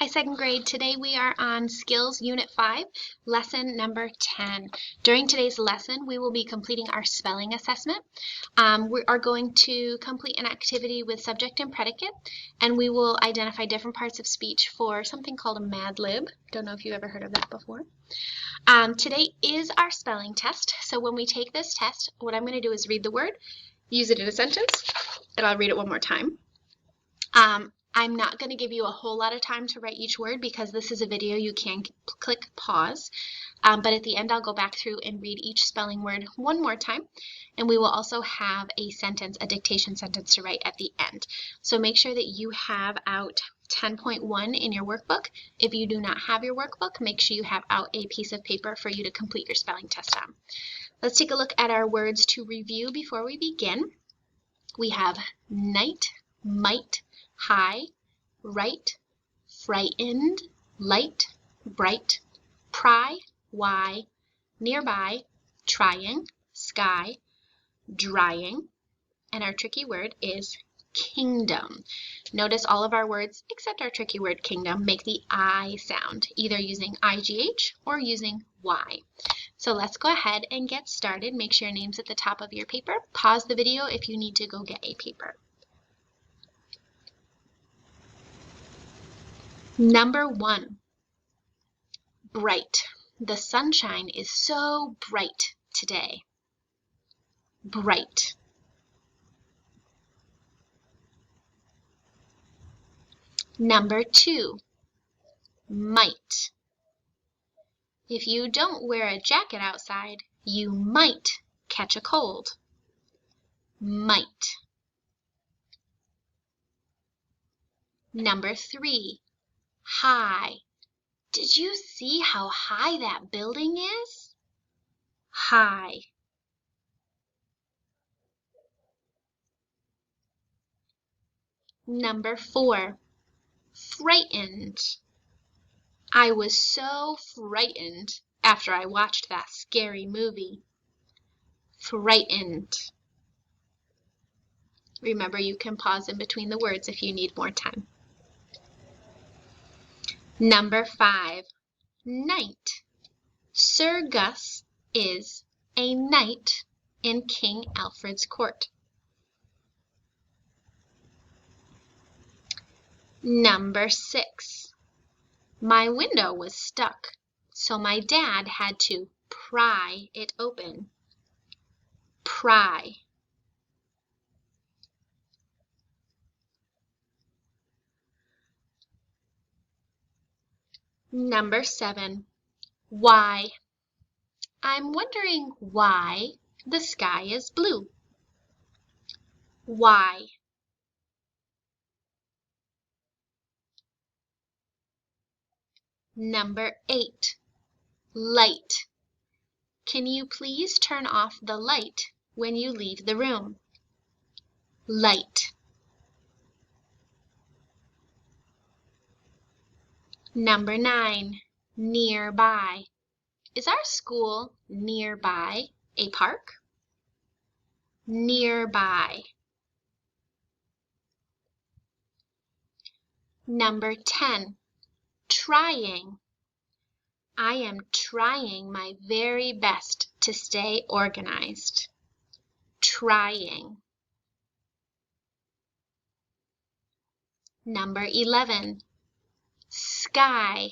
Hi, second grade. Today we are on Skills Unit 5, lesson number 10. During today's lesson, we will be completing our spelling assessment. We are going to complete an activity with subject and predicate, and we will identify different parts of speech for something called a Mad Lib. Don't know if you've ever heard of that before. Today is our spelling test, so when we take this test, what I'm going to do is read the word, use it in a sentence, and I'll read it one more time. I'm not going to give you a whole lot of time to write each word because this is a video. You can click pause, but at the end I'll go back through and read each spelling word one more time, and we will also have a sentence, a dictation sentence to write at the end. So make sure that you have out 10.1 in your workbook. If you do not have your workbook, make sure you have out a piece of paper for you to complete your spelling test on. Let's take a look at our words to review before we begin. We have night, might, high, right, frightened, light, bright, pry, why, nearby, trying, sky, drying, and our tricky word is kingdom. Notice all of our words, except our tricky word kingdom, make the I sound, either using IGH or using Y. So let's go ahead and get started. Make sure your name's at the top of your paper. Pause the video if you need to go get a paper. Number 1, bright. The sunshine is so bright today. Bright. Number 2, might. If you don't wear a jacket outside, you might catch a cold. Might. Number 3, high. Did you see how high that building is? High. Number 4, frightened. I was so frightened after I watched that scary movie. Frightened. Remember, you can pause in between the words if you need more time. Number 5, knight. Sir Gus is a knight in King Alfred's court. Number 6, my window was stuck, so my dad had to pry it open. Pry. Number 7, why. I'm wondering why the sky is blue. Why. Number 8, light. Can you please turn off the light when you leave the room? Light. Number 9, nearby. Is our school nearby a park? Nearby. Number 10, trying. I am trying my very best to stay organized. Trying. Number 11, sky.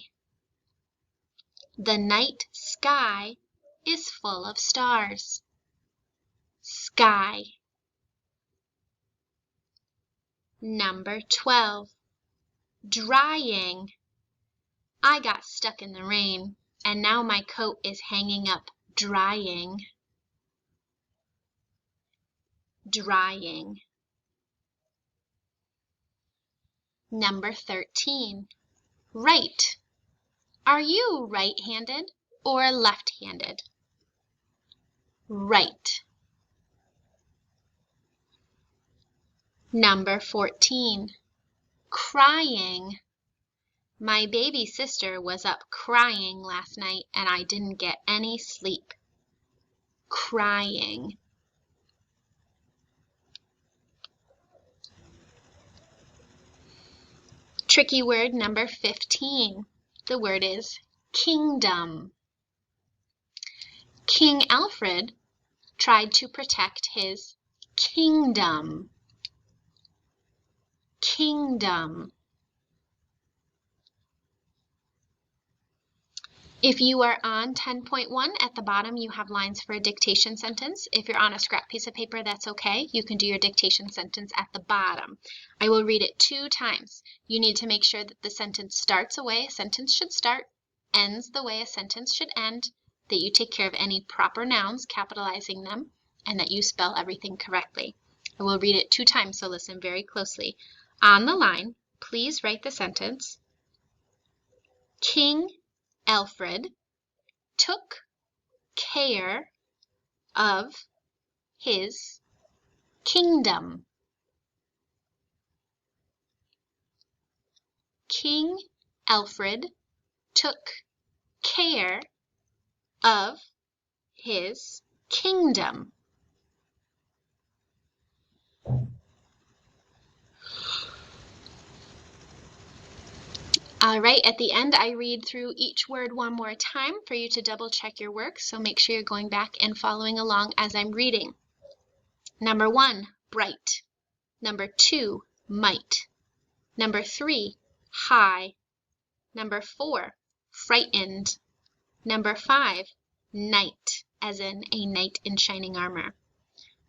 The night sky is full of stars. Sky. Number 12, drying. I got stuck in the rain, and now my coat is hanging up, drying. Drying. Number 13, right. Are you right-handed or left-handed? Right. Number 14, crying. My baby sister was up crying last night and I didn't get any sleep. Crying. Tricky word number 15. The word is kingdom. King Alfred tried to protect his kingdom. Kingdom. If you are on 10.1, at the bottom you have lines for a dictation sentence. If you're on a scrap piece of paper, that's okay. You can do your dictation sentence at the bottom. I will read it 2 times. You need to make sure that the sentence starts the way a sentence should start, ends the way a sentence should end, that you take care of any proper nouns, capitalizing them, and that you spell everything correctly. I will read it 2 times, so listen very closely. On the line, please write the sentence, King Alfred took care of his kingdom. King Alfred took care of his kingdom. All right, at the end, I read through each word one more time for you to double check your work, so make sure you're going back and following along as I'm reading. Number 1, bright. Number 2, might. Number 3, high. Number 4, frightened. Number 5, knight, as in a knight in shining armor.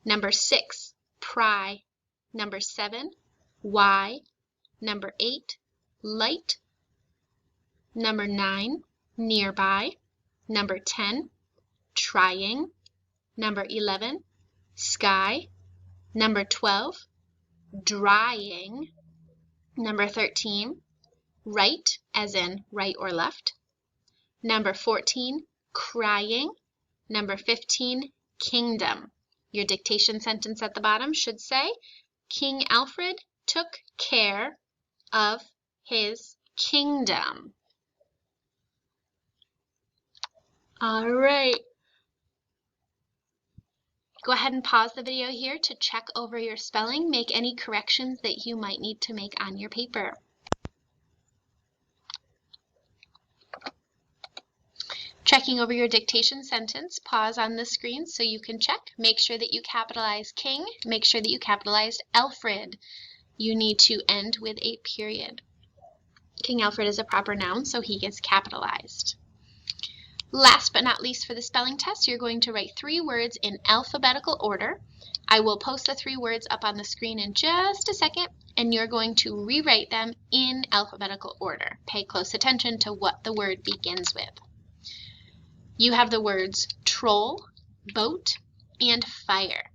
Number 6, pry. Number 7, why. Number 8, light. Number 9, nearby. Number 10, trying. Number 11, sky. Number 12, drying. Number 13, right, as in right or left. Number 14, crying. Number 15, kingdom. Your dictation sentence at the bottom should say, King Alfred took care of his kingdom. All right. Go ahead and pause the video here to check over your spelling, make any corrections that you might need to make on your paper. Checking over your dictation sentence, pause on the screen so you can check. Make sure that you capitalize King. Make sure that you capitalized Alfred. You need to end with a period. King Alfred is a proper noun, so he gets capitalized. Last but not least for the spelling test, you're going to write 3 words in alphabetical order. I will post the 3 words up on the screen in just a second, and you're going to rewrite them in alphabetical order. Pay close attention to what the word begins with. You have the words troll, boat, and fire.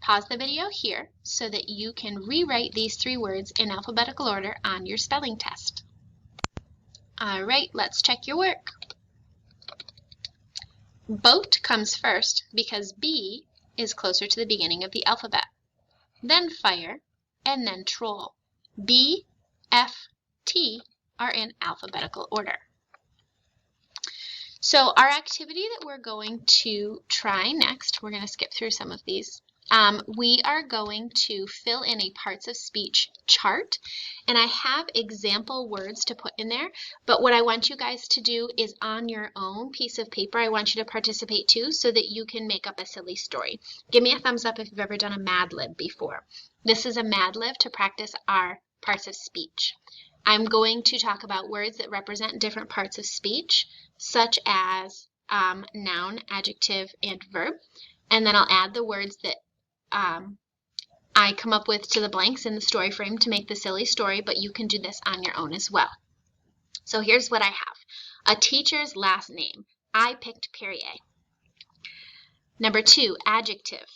Pause the video here so that you can rewrite these 3 words in alphabetical order on your spelling test. All right, let's check your work. Boat comes first because B is closer to the beginning of the alphabet, then fire, and then troll. B, F, T are in alphabetical order. So our activity that we're going to try next, we're going to skip through some of these. We are going to fill in a parts of speech chart, and I have example words to put in there, but what I want you guys to do is on your own piece of paper, I want you to participate too so that you can make up a silly story. Give me a thumbs up if you've ever done a Mad Lib before. This is a Mad Lib to practice our parts of speech. I'm going to talk about words that represent different parts of speech, such as noun, adjective, and verb, and then I'll add the words that I come up with to the blanks in the story frame to make the silly story, but you can do this on your own as well. So here's what I have. A teacher's last name. I picked Perrier. Number 2, adjective.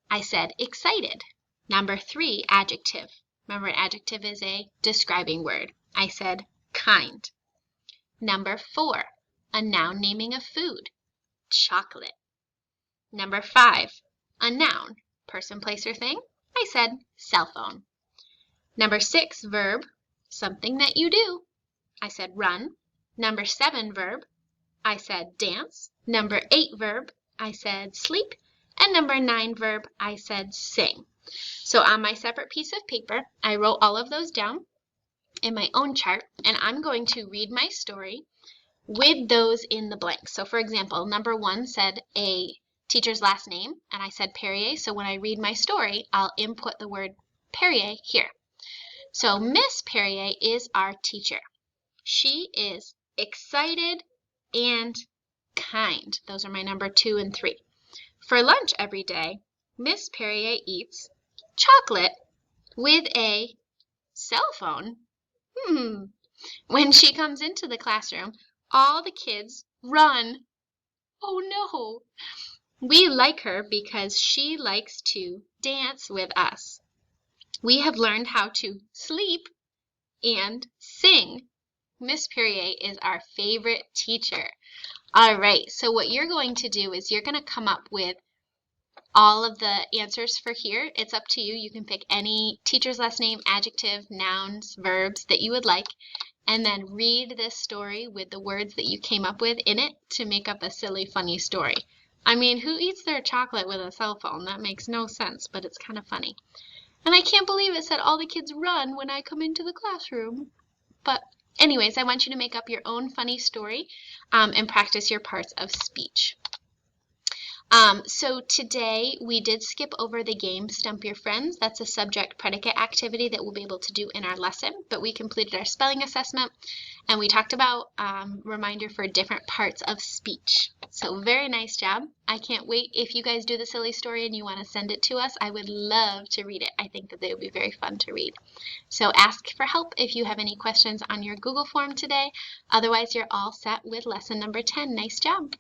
I said excited. Number 3, adjective. Remember, an adjective is a describing word. I said kind. Number 4, a noun naming a food. Chocolate. Number 5, a noun. Person, place, or thing. I said cell phone. Number 6, verb. Something that you do. I said run. Number 7, verb. I said dance. Number 8, verb. I said sleep. And number 9, verb. I said sing. So on my separate piece of paper, I wrote all of those down. in my own chart, and I'm going to read my story with those in the blank. So for example, number 1 said a teacher's last name, and I said Perrier, so when I read my story, I'll input the word Perrier here. So Miss Perrier is our teacher. She is excited and kind. Those are my number 2 and 3. For lunch every day, Miss Perrier eats chocolate with a cell phone. When she comes into the classroom, all the kids run. Oh no! We like her because she likes to dance with us. We have learned how to sleep and sing. Miss Perrier is our favorite teacher. All right, so what you're going to do is you're going to come up with all of the answers for here. It's up to you. You can pick any teacher's last name, adjective, nouns, verbs that you would like, and then read this story with the words that you came up with in it to make up a silly, funny story. I mean, who eats their chocolate with a cell phone? That makes no sense, but it's kind of funny. And I can't believe it said all the kids run when I come into the classroom. But anyways, I want you to make up your own funny story and practice your parts of speech. So today we did skip over the game Stump Your Friends. That's a subject-predicate activity that we'll be able to do in our lesson, but we completed our spelling assessment and we talked about reminder for different parts of speech. So very nice job. I can't wait. If you guys do the silly story and you want to send it to us, I would love to read it. I think that they would be very fun to read. So ask for help if you have any questions on your Google form today. Otherwise, you're all set with lesson number 10. Nice job.